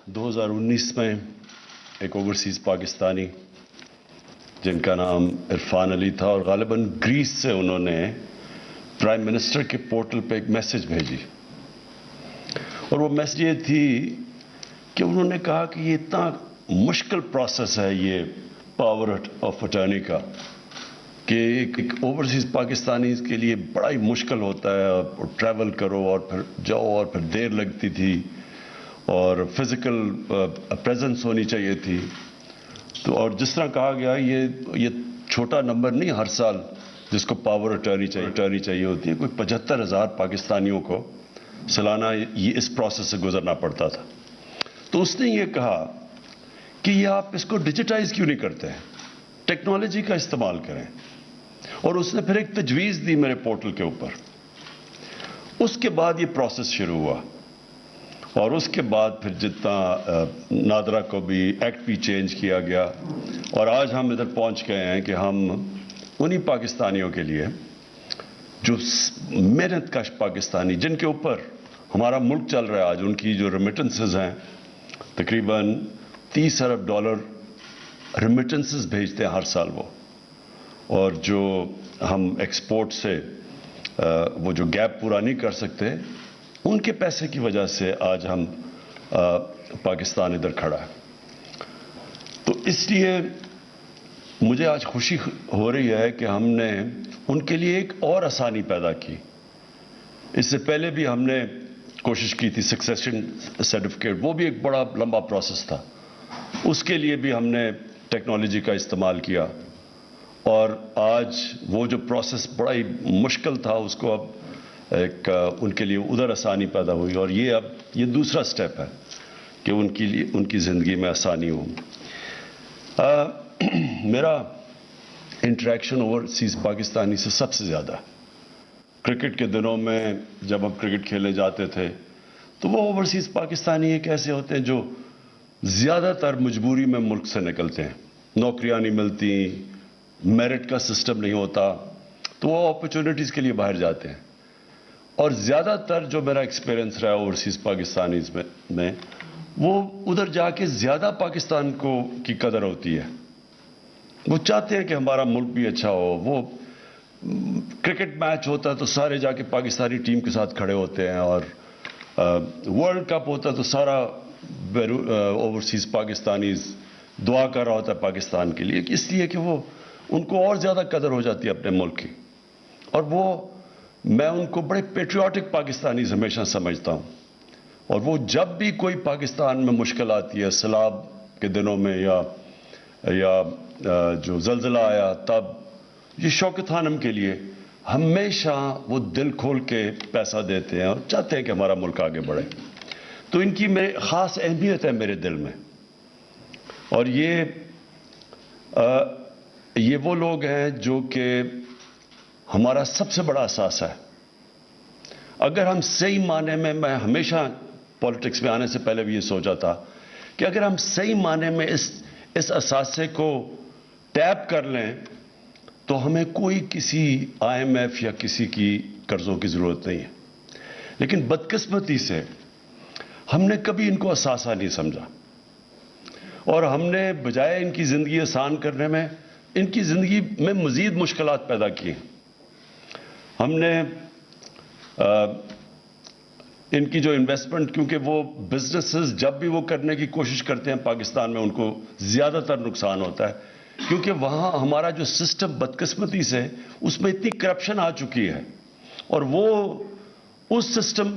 2019 में एक ओवरसीज़ पाकिस्तानी जिनका नाम इरफान अली था और ग़ालिबन ग्रीस से उन्होंने प्राइम मिनिस्टर के पोर्टल पे एक मैसेज भेजी और वो मैसेज ये थी कि उन्होंने कहा कि ये इतना मुश्किल प्रोसेस है ये पावर ऑफ अटर्नी का कि एक ओवरसीज़ पाकिस्तानी के लिए बड़ा ही मुश्किल होता है और ट्रैवल करो और फिर जाओ और फिर देर लगती थी और फिज़िकल प्रेजेंस होनी चाहिए थी। तो और जिस तरह कहा गया ये छोटा नंबर नहीं हर साल जिसको पावर अटर्नी चाहिए होती है। कोई 75,000 पाकिस्तानियों को सालाना ये इस प्रोसेस से गुजरना पड़ता था। तो उसने ये कहा कि ये आप इसको डिजिटाइज क्यों नहीं करते हैं, टेक्नोलॉजी का इस्तेमाल करें। और उसने फिर एक तजवीज़ दी मेरे पोर्टल के ऊपर। उसके बाद ये प्रोसेस शुरू हुआ और उसके बाद फिर जितना नादरा को भी एक्ट भी चेंज किया गया और आज हम इधर पहुंच गए हैं कि हम उन्हीं पाकिस्तानियों के लिए जो मेहनत कश पाकिस्तानी जिनके ऊपर हमारा मुल्क चल रहा है आज, उनकी जो रेमिटेंसेस हैं तकरीबन $30 अरब रेमिटेंसेस भेजते हैं हर साल वो, और जो हम एक्सपोर्ट से वो जो गैप पूरा नहीं कर सकते उनके पैसे की वजह से आज हम पाकिस्तान इधर खड़ा है। तो इसलिए मुझे आज खुशी हो रही है कि हमने उनके लिए एक और आसानी पैदा की। इससे पहले भी हमने कोशिश की थी सक्सेशन सर्टिफिकेट, वो भी एक बड़ा लंबा प्रोसेस था, उसके लिए भी हमने टेक्नोलॉजी का इस्तेमाल किया और आज वो जो प्रोसेस बड़ा ही मुश्किल था उसको अब एक उनके लिए उधर आसानी पैदा हुई और ये अब ये दूसरा स्टेप है कि उनकी ज़िंदगी में आसानी हो। मेरा इंटरेक्शन ओवरसीज़ पाकिस्तानी से सबसे ज़्यादा क्रिकेट के दिनों में जब हम क्रिकेट खेलने जाते थे तो वो ओवरसीज़ पाकिस्तानी एक ऐसे होते हैं जो ज़्यादातर मजबूरी में मुल्क से निकलते हैं, नौकरियां नहीं मिलती, मेरिट का सिस्टम नहीं होता, तो वो अपॉर्चुनिटीज़ के लिए बाहर जाते हैं। और ज़्यादातर जो मेरा एक्सपीरियंस रहा ओवरसीज़ पाकिस्तानीज़ में वो उधर जाके ज़्यादा पाकिस्तान की कदर होती है। वो चाहते हैं कि हमारा मुल्क भी अच्छा हो। वो क्रिकेट मैच होता है तो सारे जाके पाकिस्तानी टीम के साथ खड़े होते हैं और वर्ल्ड कप होता है तो सारा ओवरसीज़ पाकिस्तानीज़ दुआ कर रहा होता है पाकिस्तान के लिए, इसलिए कि वो उनको और ज़्यादा कदर हो जाती है अपने मुल्क की। और मैं उनको बड़े पेट्रियाटिक पाकिस्तानी हमेशा समझता हूँ। और वो जब भी कोई पाकिस्तान में मुश्किल आती है, सैलाब के दिनों में या जो ज़लज़ला आया तब, ये शौकत खानम के लिए हमेशा वो दिल खोल के पैसा देते हैं और चाहते हैं कि हमारा मुल्क आगे बढ़े। तो इनकी मेरे ख़ास अहमियत है मेरे दिल में। और ये वो लोग हैं जो कि हमारा सबसे बड़ा असास है। अगर हम सही माने में, मैं हमेशा पॉलिटिक्स में आने से पहले भी ये सोचा था कि अगर हम सही माने में इस असासे को टैप कर लें तो हमें कोई किसी IMF या किसी की कर्ज़ों की ज़रूरत नहीं है। लेकिन बदकिस्मती से हमने कभी इनको असासा नहीं समझा और हमने बजाय इनकी ज़िंदगी आसान करने में इनकी ज़िंदगी में मज़ीद मुश्किलात पैदा की। हमने इनकी जो इन्वेस्टमेंट, क्योंकि वो बिजनेसेस जब भी वो करने की कोशिश करते हैं पाकिस्तान में उनको ज़्यादातर नुकसान होता है, क्योंकि वहाँ हमारा जो सिस्टम बदकिस्मती से उसमें इतनी करप्शन आ चुकी है और वो उस सिस्टम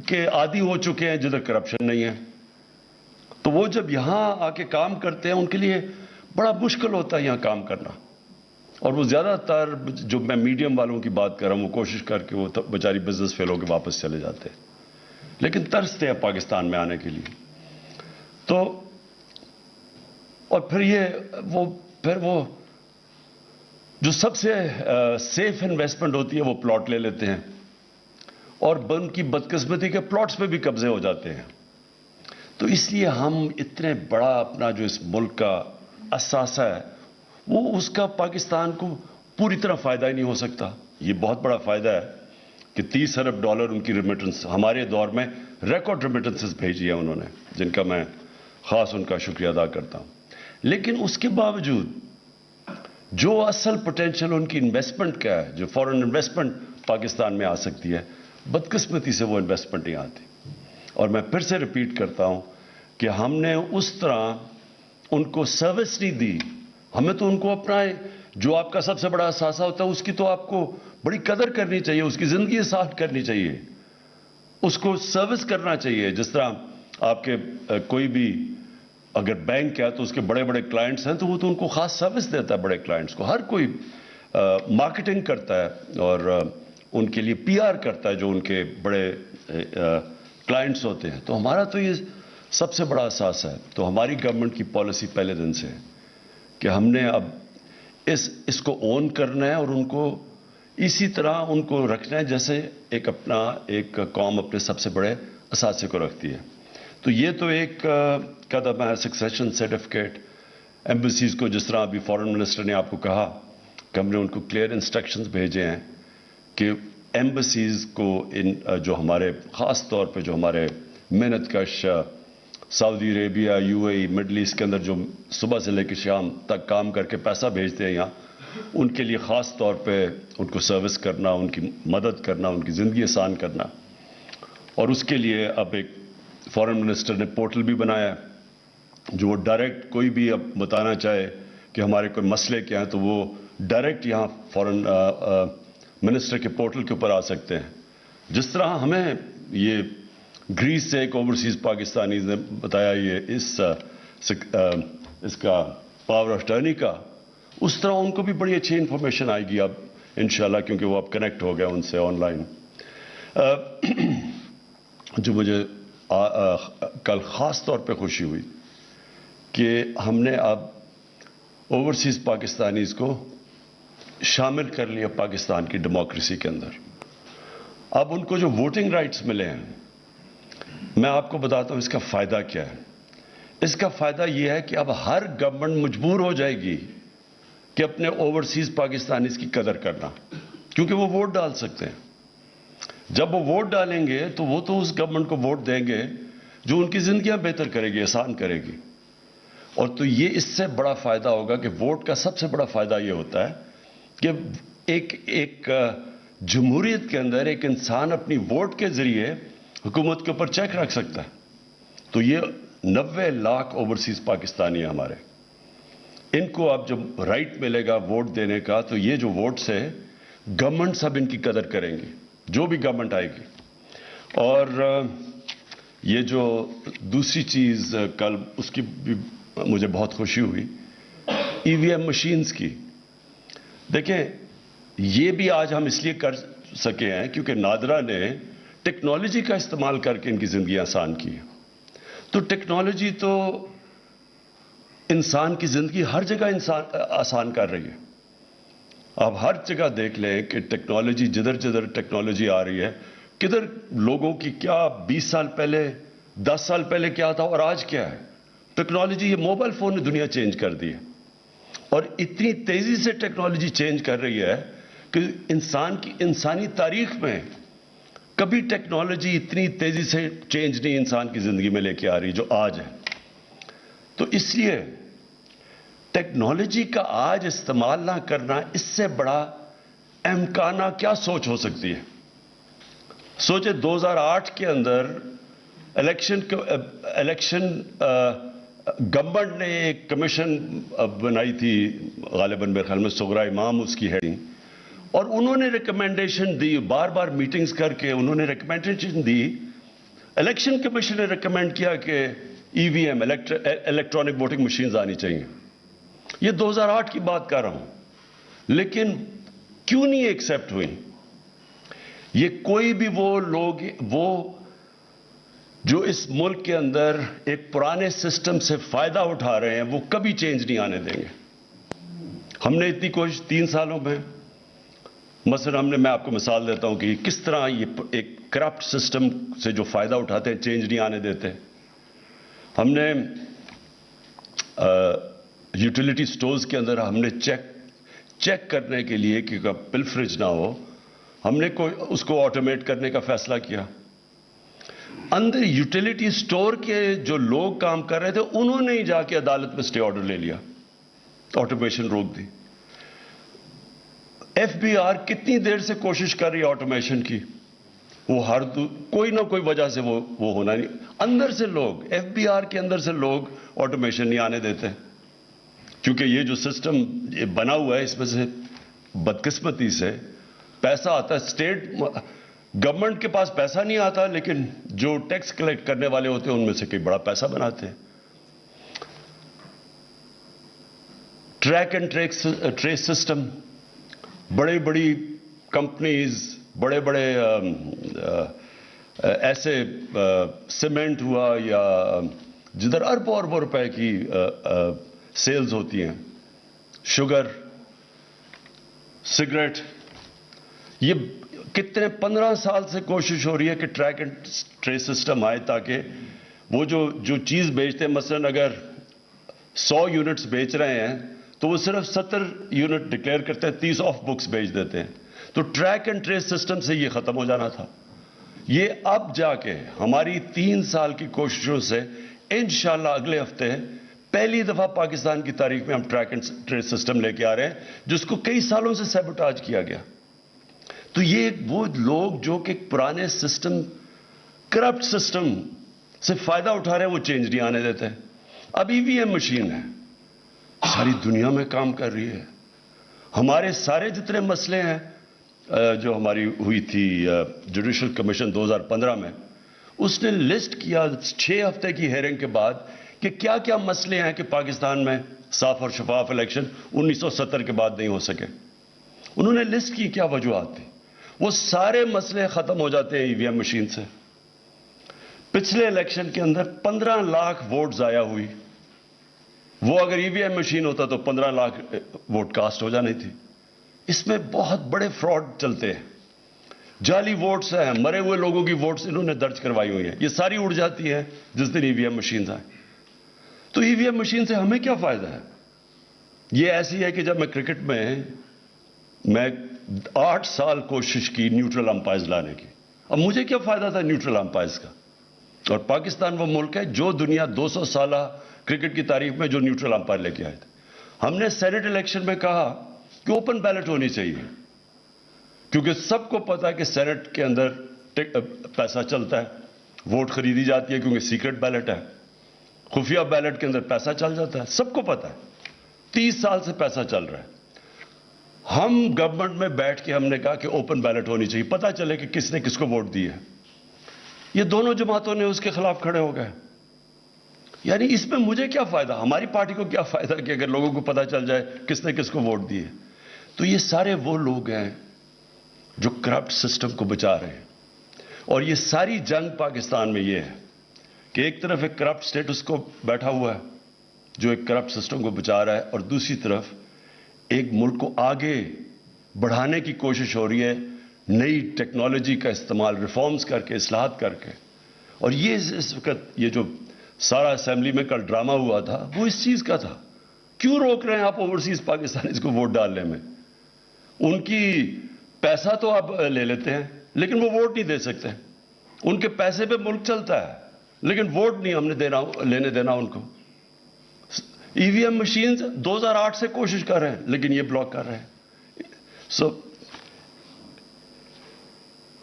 के आदी हो चुके हैं जिधर करप्शन नहीं है। तो वो जब यहाँ आके काम करते हैं उनके लिए बड़ा मुश्किल होता है यहाँ काम करना। और वो ज़्यादातर जो मैं मीडियम वालों की बात कर रहा हूँ वो कोशिश करके वो बेचारी बिजनेस फेल होकर वापस चले जाते हैं, लेकिन तरसते हैं पाकिस्तान में आने के लिए। तो और फिर वो जो सबसे सेफ इन्वेस्टमेंट होती है वो प्लॉट ले लेते हैं और उनकी बदकिस्मती के प्लॉट्स पे भी कब्जे हो जाते हैं। तो इसलिए हम इतने बड़ा अपना जो इस मुल्क का असासा है वो उसका पाकिस्तान को पूरी तरह फ़ायदा ही नहीं हो सकता। ये बहुत बड़ा फ़ायदा है कि $30 अरब उनकी रेमिटेंस, हमारे दौर में रिकॉर्ड रेमिटेंसेस भेजी है उन्होंने, जिनका मैं ख़ास उनका शुक्रिया अदा करता हूँ। लेकिन उसके बावजूद जो असल पोटेंशियल उनकी इन्वेस्टमेंट का है, जो फॉरेन इन्वेस्टमेंट पाकिस्तान में आ सकती है, बदकिस्मती से वो इन्वेस्टमेंट नहीं आती। और मैं फिर से रिपीट करता हूँ कि हमने उस तरह उनको सर्विस नहीं दी। हमें तो उनको अपना, जो आपका सबसे बड़ा असासा होता है उसकी तो आपको बड़ी कदर करनी चाहिए, उसकी ज़िंदगी आसान करनी चाहिए, उसको सर्विस करना चाहिए। जिस तरह आपके कोई भी अगर बैंक है तो उसके बड़े बड़े क्लाइंट्स हैं तो वो तो उनको खास सर्विस देता है बड़े क्लाइंट्स को। हर कोई मार्केटिंग करता है और उनके लिए पीआर करता है जो उनके बड़े क्लाइंट्स होते हैं। तो हमारा तो ये सबसे बड़ा असास है। तो हमारी गवर्नमेंट की पॉलिसी पहले दिन से है कि हमने अब इसको ओन करना है और उनको इसी तरह उनको रखना है जैसे एक अपना एक कौम अपने सबसे बड़े असासे को रखती है। तो ये तो एक कदम है। सक्सेशन सर्टिफिकेट एम्बेसीज को, जिस तरह अभी फॉरेन मिनिस्टर ने आपको कहा कि हमने उनको क्लियर इंस्ट्रक्शंस भेजे हैं कि एम्बेसीज को इन जो हमारे ख़ास तौर पे जो हमारे मेहनतकश Saudi Arabia, UAE, middle east के अंदर जो सुबह से लेकर शाम तक काम करके पैसा भेजते हैं यहाँ, उनके लिए ख़ास तौर पे उनको सर्विस करना, उनकी मदद करना, उनकी ज़िंदगी आसान करना। और उसके लिए अब एक फॉरेन मिनिस्टर ने पोर्टल भी बनाया है जो वो डायरेक्ट कोई भी अब बताना चाहे कि हमारे कोई मसले क्या हैं तो वो डायरेक्ट यहाँ फॉरेन मिनिस्टर के पोर्टल के ऊपर आ सकते हैं। जिस तरह हमें ये ग्रीस से एक ओवरसीज़ पाकिस्तानी ने बताया ये इसका पावर ऑफ अटर्नी का, उस तरह उनको भी बड़ी अच्छी इंफॉर्मेशन आएगी अब इंशाल्लाह, क्योंकि वो अब कनेक्ट हो गया उनसे ऑनलाइन। जो मुझे कल ख़ास तौर पे खुशी हुई कि हमने अब ओवरसीज़ पाकिस्तानीज़ को शामिल कर लिया पाकिस्तान की डेमोक्रेसी के अंदर। अब उनको जो वोटिंग राइट्स मिले हैं, मैं आपको बताता हूँ इसका फ़ायदा क्या है। इसका फ़ायदा यह है कि अब हर गवर्नमेंट मजबूर हो जाएगी कि अपने ओवरसीज़ पाकिस्तानीज़ की कदर करना, क्योंकि वो वोट डाल सकते हैं। जब वो वोट डालेंगे तो वो तो उस गवर्नमेंट को वोट देंगे जो उनकी ज़िंदगियाँ बेहतर करेगी, आसान करेगी। और तो ये इससे बड़ा फ़ायदा होगा कि वोट का सबसे बड़ा फ़ायदा ये होता है कि एक जमहूरियत के अंदर एक इंसान अपनी वोट के ज़रिए हुकूमत के ऊपर चेक रख सकता है। तो ये 90 लाख ओवरसीज़ पाकिस्तानी है हमारे, इनको अब जब राइट मिलेगा वोट देने का, तो ये जो वोट से गवर्नमेंट सब इनकी कदर करेंगी, जो भी गवर्नमेंट आएगी। और ये जो दूसरी चीज़ कल उसकी भी मुझे बहुत खुशी हुई, ईवीएम मशीन्स की। देखें, ये भी आज हम इसलिए कर सके हैं क्योंकि नादरा ने टेक्नोलॉजी का इस्तेमाल करके इनकी ज़िंदगी आसान की है। तो टेक्नोलॉजी तो इंसान की ज़िंदगी हर जगह आसान कर रही है। आप हर जगह देख लें कि टेक्नोलॉजी, जिधर जिधर टेक्नोलॉजी आ रही है, किधर लोगों की क्या 20 साल पहले 10 साल पहले क्या था और आज क्या है। टेक्नोलॉजी, ये मोबाइल फ़ोन ने दुनिया चेंज कर दी है और इतनी तेज़ी से टेक्नोलॉजी चेंज कर रही है कि इंसानी तारीख में कभी टेक्नोलॉजी इतनी तेज़ी से चेंज नहीं इंसान की ज़िंदगी में लेके आ रही जो आज है। तो इसलिए टेक्नोलॉजी का आज इस्तेमाल ना करना, इससे बड़ा अहमकाना क्या सोच हो सकती है। सोचे 2008 के अंदर इलेक्शन गवर्नमेंट ने एक कमीशन बनाई थी, गालिबन मेरे ख्याल में सुगरा इमाम उसकी हेडिंग, और उन्होंने रिकमेंडेशन दी, बार बार मीटिंग्स करके उन्होंने रिकमेंडेशन दी। इलेक्शन कमीशन ने रिकमेंड किया कि ईवीएम इलेक्ट्रॉनिक वोटिंग मशीन्स आनी चाहिए। ये 2008 की बात कर रहा हूं, लेकिन क्यों नहीं एक्सेप्ट हुई? ये कोई भी वो लोग जो इस मुल्क के अंदर एक पुराने सिस्टम से फायदा उठा रहे हैं, वो कभी चेंज नहीं आने देंगे। हमने इतनी कोशिश 3 सालों में, मसलन मैं आपको मिसाल देता हूं कि किस तरह ये एक करप्ट सिस्टम से जो फायदा उठाते हैं चेंज नहीं आने देते। हमने यूटिलिटी स्टोर्स के अंदर हमने चेक करने के लिए कि पिलफरेज ना हो, हमने उसको ऑटोमेट करने का फैसला किया। اندر یوٹیلیٹی سٹور کے جو لوگ کام کر رہے تھے انہوں نے ہی جا کے عدالت میں سٹے آرڈر لے لیا, آٹومیشن روک دی. ایف بی آر کتنی دیر سے کوشش کر رہی ہے آٹومیشن کی, وہ کوئی نہ کوئی وجہ سے وہ ہونا نہیں. اندر سے لوگ, ایف بی آر کے اندر سے لوگ آٹومیشن نہیں آنے دیتے, کیونکہ یہ جو سسٹم بنا ہوا ہے اس میں سے بدقسمتی سے پیسہ آتا ہے. اسٹیٹ گورنمنٹ کے پاس پیسہ نہیں آتا, لیکن جو ٹیکس کلیکٹ کرنے والے ہوتے ہیں ان میں سے کئی بڑا پیسہ بناتے ہیں. ٹریک اینڈ ٹریس سسٹم, بڑی بڑی کمپنیز, بڑے بڑے ایسے سیمنٹ ہوا یا جدھر اربوں اربوں روپے کی سیلز ہوتی ہیں, شوگر, سگریٹ, یہ کتنے 15 سال سے کوشش ہو رہی ہے کہ ٹریک اینڈ ٹریس سسٹم آئے تاکہ وہ جو چیز بیچتے ہیں, مثلا اگر 100 یونٹس بیچ رہے ہیں تو وہ صرف 70 یونٹ ڈکلیئر کرتے ہیں, 30 آف بکس بیچ دیتے ہیں. تو ٹریک اینڈ ٹریس سسٹم سے یہ ختم ہو جانا تھا. یہ اب جا کے ہماری 3 سال کی کوششوں سے انشاءاللہ اگلے ہفتے پہلی دفعہ پاکستان کی تاریخ میں ہم ٹریک اینڈ ٹریس سسٹم لے کے آ رہے ہیں, جس کو کئی سالوں سے سیبوٹاج کیا گیا. تو یہ وہ لوگ جو کہ پرانے سسٹم, کرپٹ سسٹم سے فائدہ اٹھا رہے ہیں, وہ چینج نہیں آنے دیتے. اب ای وی ایم مشین ہے, ساری دنیا میں کام کر رہی ہے. ہمارے سارے جتنے مسئلے ہیں جو ہماری ہوئی تھی جوڈیشل کمیشن 2015 میں, اس نے لسٹ کیا 6 ہفتے کی ہیئرنگ کے بعد کہ کیا کیا مسئلے ہیں کہ پاکستان میں صاف اور شفاف الیکشن 1970 کے بعد نہیں ہو سکے. انہوں نے لسٹ کی کیا وجوہات تھی. وہ سارے مسئلے ختم ہو جاتے ہیں ای وی ایم مشین سے. پچھلے الیکشن کے اندر 15 لاکھ ووٹ ضائع ہوئی. وہ اگر ای وی ایم مشین ہوتا تو 15 لاکھ ووٹ کاسٹ ہو جانی تھی. اس میں بہت بڑے فراڈ چلتے ہیں, جعلی ووٹس ہیں, مرے ہوئے لوگوں کی ووٹس انہوں نے درج کروائی ہوئی ہیں, یہ ساری اڑ جاتی ہے جس دن ای وی ایم مشین آئے. تو ای وی ایم مشین سے ہمیں کیا فائدہ ہے. یہ ایسی ہے کہ جب میں کرکٹ میں 8 سال کوشش کی نیوٹرل امپائرز لانے کی, اب مجھے کیا فائدہ تھا نیوٹرل امپائرز کا. اور پاکستان وہ ملک ہے جو دنیا 200 سالہ کرکٹ کی تاریخ میں جو نیوٹرل امپائر لے کے آئے تھے. ہم نے سینٹ الیکشن میں کہا کہ اوپن بیلٹ ہونی چاہیے, کیونکہ سب کو پتا ہے کہ سینٹ کے اندر پیسہ چلتا ہے, ووٹ خریدی جاتی ہے کیونکہ سیکرٹ بیلٹ ہے, خفیہ بیلٹ کے اندر پیسہ چل جاتا ہے, سب کو پتا ہے. 30 سال سے پیسہ چل رہا ہے. ہم گورنمنٹ میں بیٹھ کے ہم نے کہا کہ اوپن بیلٹ ہونی چاہیے, پتہ چلے کہ کس نے کس کو ووٹ دی ہے. یہ دونوں جماعتوں نے اس کے خلاف کھڑے ہو گئے. یعنی اس میں مجھے کیا فائدہ, ہماری پارٹی کو کیا فائدہ کہ اگر لوگوں کو پتہ چل جائے کس نے کس کو ووٹ دی ہے. تو یہ سارے وہ لوگ ہیں جو کرپٹ سسٹم کو بچا رہے ہیں. اور یہ ساری جنگ پاکستان میں یہ ہے کہ ایک طرف ایک کرپٹ سٹیٹس کو بیٹھا ہوا ہے جو ایک کرپٹ سسٹم کو بچا رہا ہے, اور دوسری طرف ایک ملک کو آگے بڑھانے کی کوشش ہو رہی ہے نئی ٹیکنالوجی کا استعمال, ریفارمز کر کے, اصلاحات کر کے. اور یہ اس وقت یہ جو سارا اسمبلی میں کل ڈرامہ ہوا تھا وہ اس چیز کا تھا. کیوں روک رہے ہیں آپ اوورسیز پاکستانیز کو ووٹ ڈالنے میں. ان کی پیسہ تو آپ لے لیتے ہیں لیکن وہ ووٹ نہیں دے سکتے. ان کے پیسے پہ ملک چلتا ہے لیکن ووٹ نہیں ہم نے لینے دینا ان کو. ای وی ایم مشین 2008 سے کوشش کر رہے ہیں لیکن یہ بلاک کر رہے ہیں.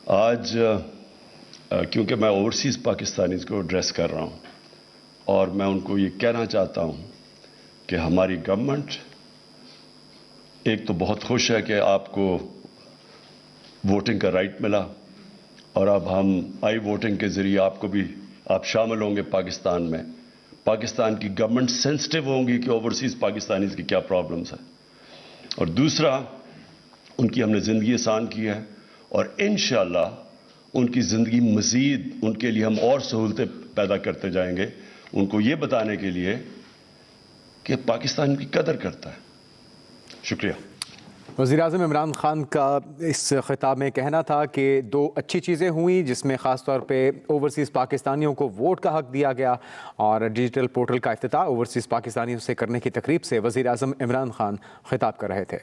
آج کیونکہ میں اوورسیز پاکستانیز کو ایڈریس کر رہا ہوں اور میں ان کو یہ کہنا چاہتا ہوں کہ ہماری گورنمنٹ ایک تو بہت خوش ہے کہ آپ کو ووٹنگ کا رائٹ ملا, اور اب ہم آئی ووٹنگ کے ذریعے آپ شامل ہوں گے پاکستان میں. پاکستان کی گورنمنٹ سینسٹیو ہوں گی کہ اوورسیز پاکستانیز کی کیا پرابلمز ہیں. اور دوسرا, ان کی ہم نے زندگی آسان کی ہے اور انشاءاللہ ان کی زندگی مزید ان کے لیے ہم اور سہولتیں پیدا کرتے جائیں گے, ان کو یہ بتانے کے لیے کہ پاکستان کی قدر کرتا ہے. شکریہ. وزیراعظم عمران خان کا اس خطاب میں کہنا تھا کہ 2 اچھی چیزیں ہوئیں جس میں خاص طور پہ اوورسیز پاکستانیوں کو ووٹ کا حق دیا گیا, اور ڈیجیٹل پورٹل کا افتتاح اوورسیز پاکستانیوں سے کرنے کی تقریب سے وزیراعظم عمران خان خطاب کر رہے تھے.